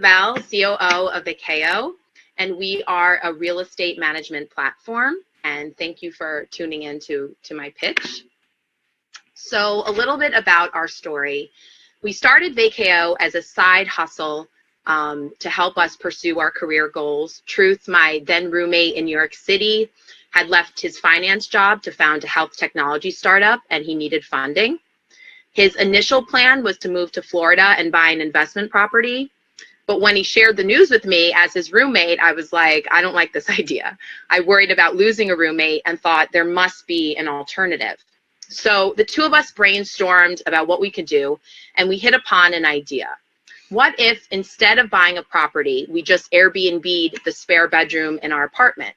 Isabel, COO of Vacayo, and we are a real estate management platform. And thank you for tuning in to my pitch. So a little bit about our story. We started Vacayo as a side hustle to help us pursue our career goals. Truth, my then roommate in New York City, had left his finance job to found a health technology startup, and he needed funding. His initial plan was to move to Florida and buy an investment property. But when he shared the news with me as his roommate, I was like, I don't like this idea. I worried about losing a roommate and thought there must be an alternative. So the two of us brainstormed about what we could do, and we hit upon an idea. What if instead of buying a property, we just Airbnb'd the spare bedroom in our apartment?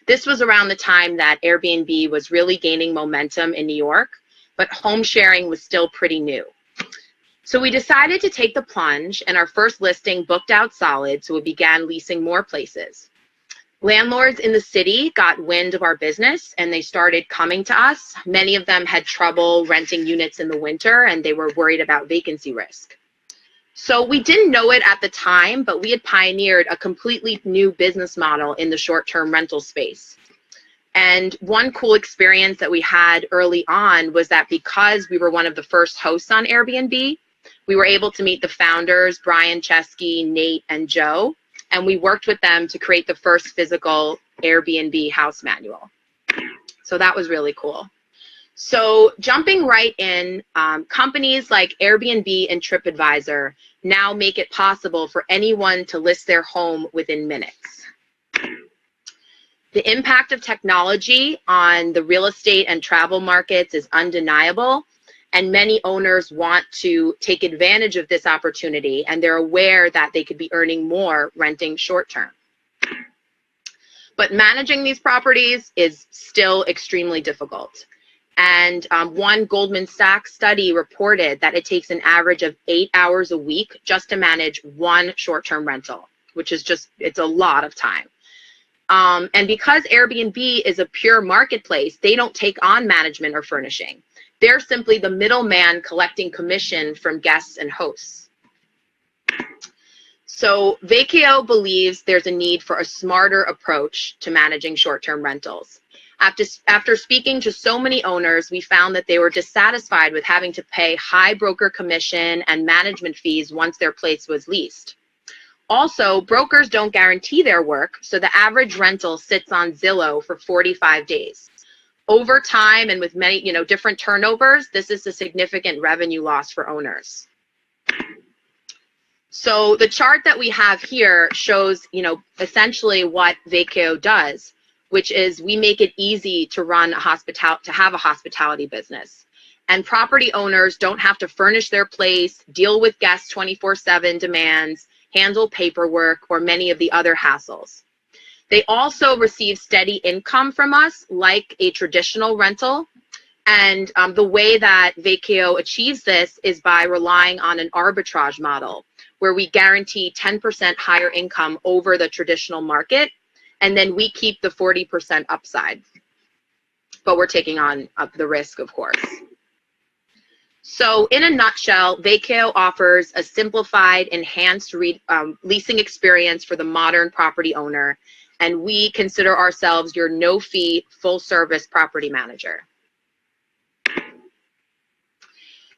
This was around the time that Airbnb was really gaining momentum in New York, but home sharing was still pretty new. So we decided to take the plunge, and our first listing booked out solid, so we began leasing more places. Landlords in the city got wind of our business, and they started coming to us. Many of them had trouble renting units in the winter, and they were worried about vacancy risk. So we didn't know it at the time, but we had pioneered a completely new business model in the short-term rental space. And one cool experience that we had early on was that because we were one of the first hosts on Airbnb, we were able to meet the founders, Brian Chesky, Nate, and Joe, and we worked with them to create the first physical Airbnb house manual. So that was really cool. So jumping right in, companies like Airbnb and TripAdvisor now make it possible for anyone to list their home within minutes. The impact of technology on the real estate and travel markets is undeniable, and many owners want to take advantage of this opportunity, and they're aware that they could be earning more renting short-term. But managing these properties is still extremely difficult. And one Goldman Sachs study reported that it takes an average of 8 hours a week just to manage one short-term rental, which is just, it's a lot of time. And because Airbnb is a pure marketplace, they don't take on management or furnishing. They're simply the middleman collecting commission from guests and hosts. So Vacayo believes there's a need for a smarter approach to managing short-term rentals. After speaking to so many owners, we found that they were dissatisfied with having to pay high broker commission and management fees once their place was leased. Also, brokers don't guarantee their work, so the average rental sits on Zillow for 45 days. Over time and with many, different turnovers, this is a significant revenue loss for owners. So the chart that we have here shows, essentially what Vacayo does, which is we make it easy to run have a hospitality business. And property owners don't have to furnish their place, deal with guests 24/7 demands, handle paperwork, or many of the other hassles. They also receive steady income from us like a traditional rental. And the way that Vacayo achieves this is by relying on an arbitrage model where we guarantee 10% higher income over the traditional market, and then we keep the 40% upside. But we're taking on the risk, of course. So in a nutshell, Vacayo offers a simplified, enhanced leasing experience for the modern property owner, and we consider ourselves your no-fee, full-service property manager.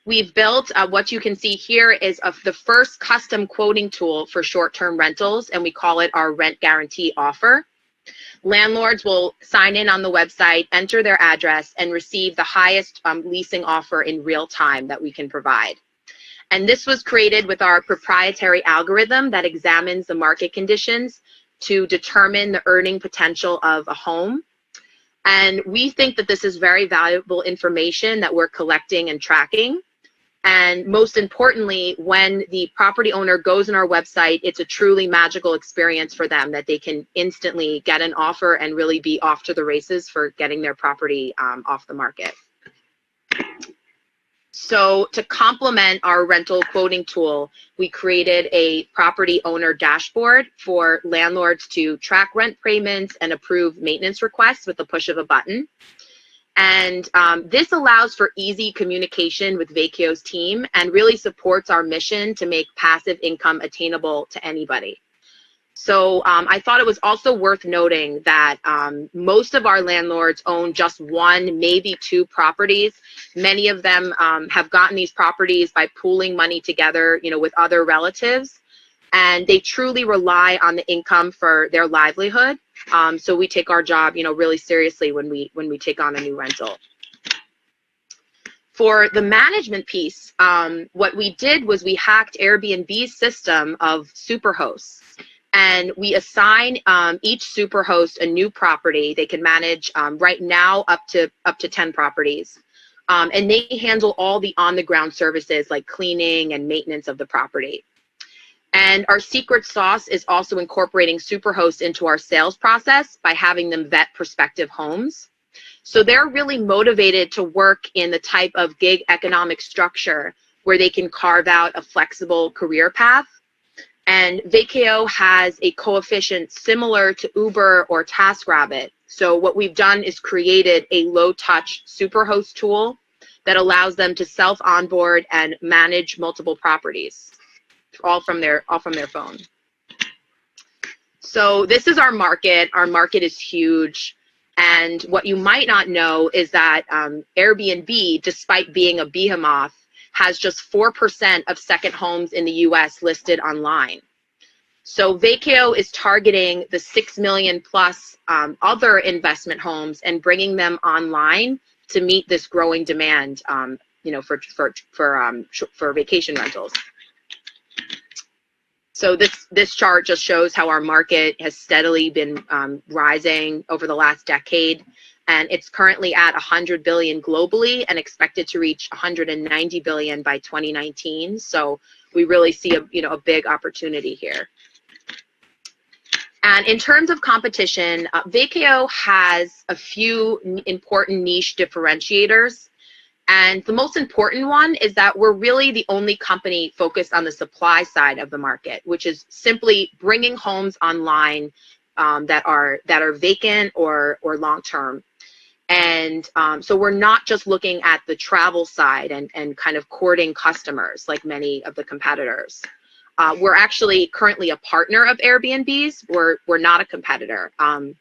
We've built what you can see here is the first custom quoting tool for short-term rentals, and we call it our rent guarantee offer. Landlords will sign in on the website, enter their address, and receive the highest leasing offer in real time that we can provide. And this was created with our proprietary algorithm that examines the market conditions to determine the earning potential of a home. And we think that this is very valuable information that we're collecting and tracking. And most importantly, when the property owner goes on our website, it's a truly magical experience for them that they can instantly get an offer and really be off to the races for getting their property off the market. So to complement our rental quoting tool, we created a property owner dashboard for landlords to track rent payments and approve maintenance requests with the push of a button. And this allows for easy communication with Vacayo's team and really supports our mission to make passive income attainable to anybody. So I thought it was also worth noting that most of our landlords own just one, maybe two properties. Many of them have gotten these properties by pooling money together, with other relatives, and they truly rely on the income for their livelihood. So we take our job, really seriously when we take on a new rental. For the management piece, what we did was we hacked Airbnb's system of superhosts. And we assign each superhost a new property. They can manage right now up to 10 properties. And they handle all the on-the-ground services like cleaning and maintenance of the property. And our secret sauce is also incorporating superhosts into our sales process by having them vet prospective homes. So they're really motivated to work in the type of gig economic structure where they can carve out a flexible career path. And Vacayo has a coefficient similar to Uber or TaskRabbit. So what we've done is created a low-touch superhost tool that allows them to self-onboard and manage multiple properties, all from their phone. So this is our market. Our market is huge. And what you might not know is that Airbnb, despite being a behemoth, has just 4% of second homes in the US listed online. So Vacayo is targeting the 6 million plus other investment homes and bringing them online to meet this growing demand, for vacation rentals. So this chart just shows how our market has steadily been rising over the last decade. And it's currently at 100 billion globally and expected to reach 190 billion by 2019. So we really see a big opportunity here. And in terms of competition, Vacayo has a few important niche differentiators. And the most important one is that we're really the only company focused on the supply side of the market, which is simply bringing homes online that are vacant or long-term. And so we're not just looking at the travel side and kind of courting customers like many of the competitors. We're actually currently a partner of Airbnb's. We're not a competitor. And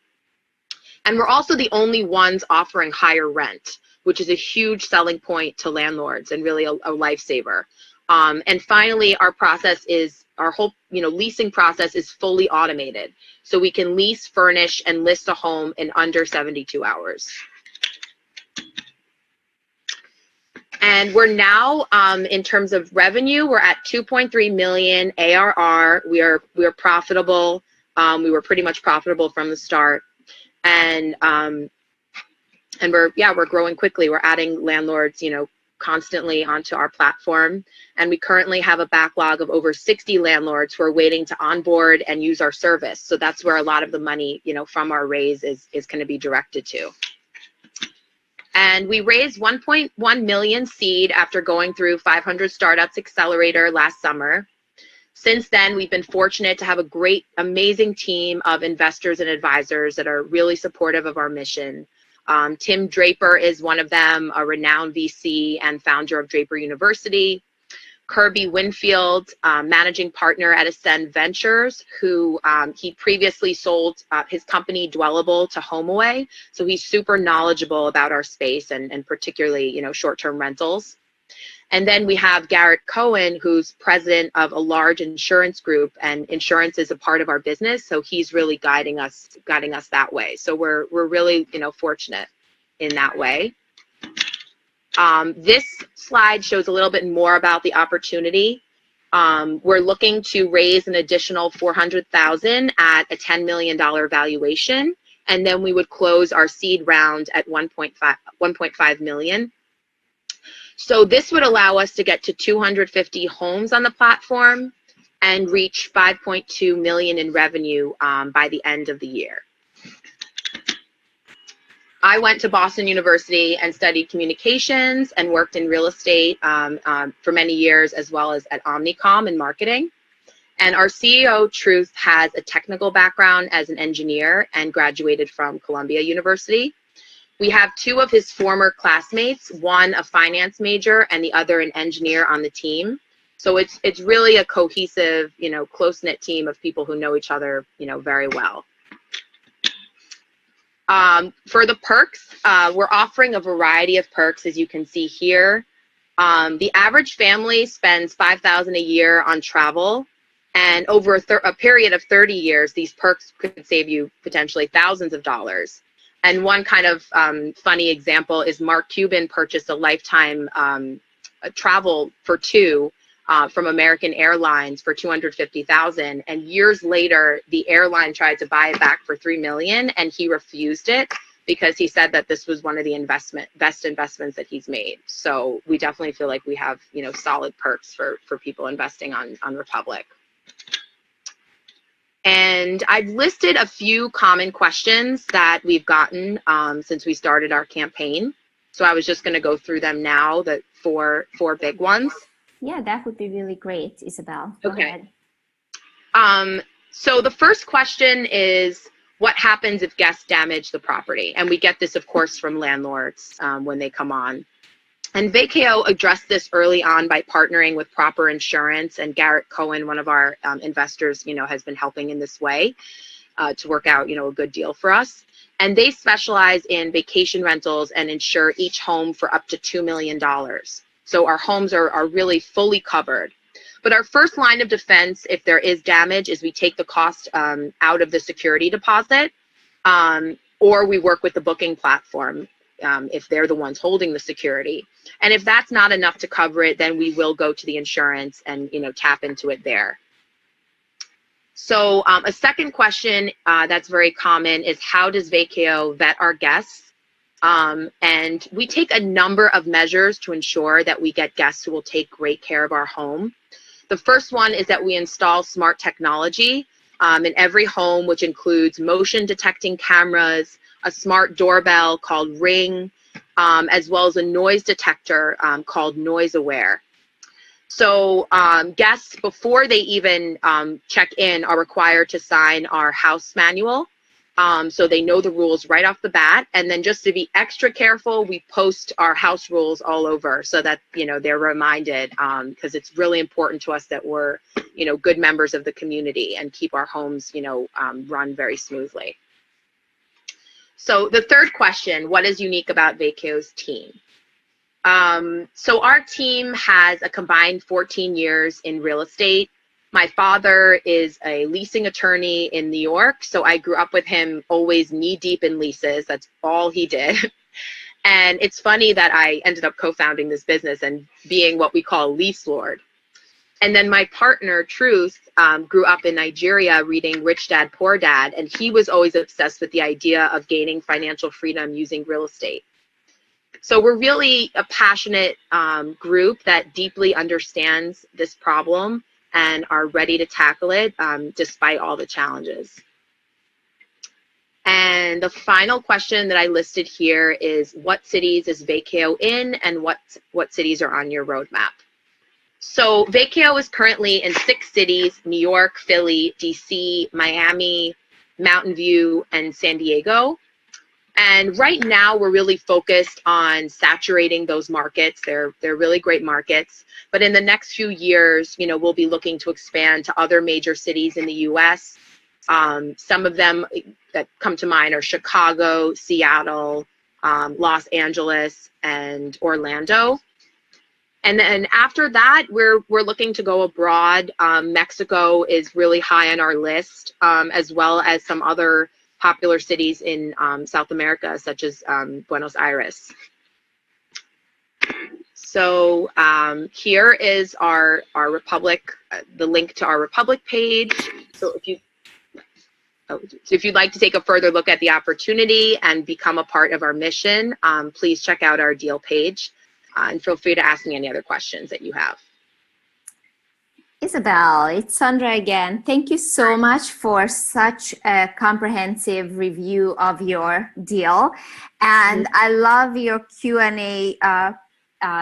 we're also the only ones offering higher rent, which is a huge selling point to landlords and really a lifesaver. And finally, our whole leasing process is fully automated. So we can lease, furnish, and list a home in under 72 hours. And we're now, in terms of revenue, we're at 2.3 million ARR. We are profitable. We were pretty much profitable from the start, and we're growing quickly. We're adding landlords, constantly onto our platform, and we currently have a backlog of over 60 landlords who are waiting to onboard and use our service. So that's where a lot of the money, from our raise is going to be directed to. And we raised 1.1 million seed after going through 500 Startups Accelerator last summer. Since then, we've been fortunate to have a great, amazing team of investors and advisors that are really supportive of our mission. Tim Draper is one of them, a renowned VC and founder of Draper University. Kirby Winfield, managing partner at Ascend Ventures, who he previously sold his company Dwellable to HomeAway. So he's super knowledgeable about our space and particularly, short-term rentals. And then we have Garrett Cohen, who's president of a large insurance group, and insurance is a part of our business. So he's really guiding us that way. So we're really, fortunate in that way. This slide shows a little bit more about the opportunity. We're looking to raise an additional $400,000 at a $10 million valuation, and then we would close our seed round at 1.5 million. So this would allow us to get to 250 homes on the platform and reach 5.2 million in revenue by the end of the year. I went to Boston University and studied communications and worked in real estate for many years, as well as at Omnicom in marketing. And our CEO, Truth, has a technical background as an engineer and graduated from Columbia University. We have two of his former classmates, one a finance major and the other an engineer on the team. So it's really a cohesive, close-knit team of people who know each other, very well. For the perks, we're offering a variety of perks, as you can see here. The average family spends $5,000 a year on travel, and over a period of 30 years, these perks could save you potentially thousands of dollars. And one kind of funny example is Mark Cuban purchased a lifetime travel for two from American Airlines for $250,000, and years later, the airline tried to buy it back for $3 million, and he refused it because he said that this was one of the best investments that he's made. So we definitely feel like we have, solid perks for people investing on Republic. And I've listed a few common questions that we've gotten since we started our campaign. So I was just going to go through them now, the four big ones. Yeah, that would be really great, Isabel. Go ahead. So the first question is, what happens if guests damage the property? And we get this, of course, from landlords when they come on. And Vacayo addressed this early on by partnering with Proper Insurance, and Garrett Cohen, one of our investors, has been helping in this way to work out, a good deal for us. And they specialize in vacation rentals and insure each home for up to $2 million. So our homes are really fully covered. But our first line of defense, if there is damage, is we take the cost out of the security deposit, or we work with the booking platform if they're the ones holding the security. And if that's not enough to cover it, then we will go to the insurance and tap into it there. So a second question that's very common is, how does Vacayo vet our guests? And we take a number of measures to ensure that we get guests who will take great care of our home. The first one is that we install smart technology in every home, which includes motion detecting cameras, a smart doorbell called Ring, as well as a noise detector called Noise Aware. So guests, before they even check in, are required to sign our house manual. So they know the rules right off the bat. And then just to be extra careful, we post our house rules all over so that, they're reminded, because it's really important to us that we're, good members of the community and keep our homes, run very smoothly. So the third question, what is unique about Vacayo's team? So our team has a combined 14 years in real estate. My father is a leasing attorney in New York, so I grew up with him always knee-deep in leases. That's all he did. And it's funny that I ended up co-founding this business and being what we call a lease lord. And then my partner, Truth, grew up in Nigeria reading Rich Dad, Poor Dad, and he was always obsessed with the idea of gaining financial freedom using real estate. So we're really a passionate group that deeply understands this problem and are ready to tackle it despite all the challenges. And the final question that I listed here is, what cities is Vacayo in, and what cities are on your roadmap? So Vacayo is currently in 6 cities: New York, Philly, DC, Miami, Mountain View, and San Diego. And right now we're really focused on saturating those markets. They're really great markets. But in the next few years, we'll be looking to expand to other major cities in the US. Some of them that come to mind are Chicago, Seattle, Los Angeles, and Orlando. And then after that, we're looking to go abroad. Mexico is really high on our list, as well as some other popular cities in South America, such as Buenos Aires. So here is our Republic, the link to our Republic page. So if you'd like to take a further look at the opportunity and become a part of our mission, please check out our deal page, and feel free to ask me any other questions that you have. Isabel, it's Sandra again. Thank you so much for such a comprehensive review of your deal. And I love your Q&A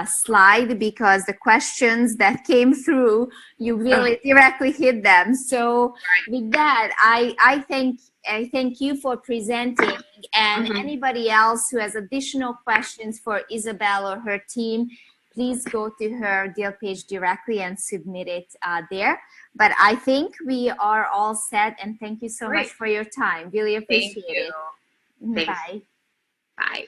slide, because the questions that came through, you really directly hit them. So with that, I thank you for presenting, and anybody else who has additional questions for Isabel or her team, please go to her deal page directly and submit it there. But I think we are all set, and thank you so much for your time. Really appreciate it. Thanks. Bye. Bye.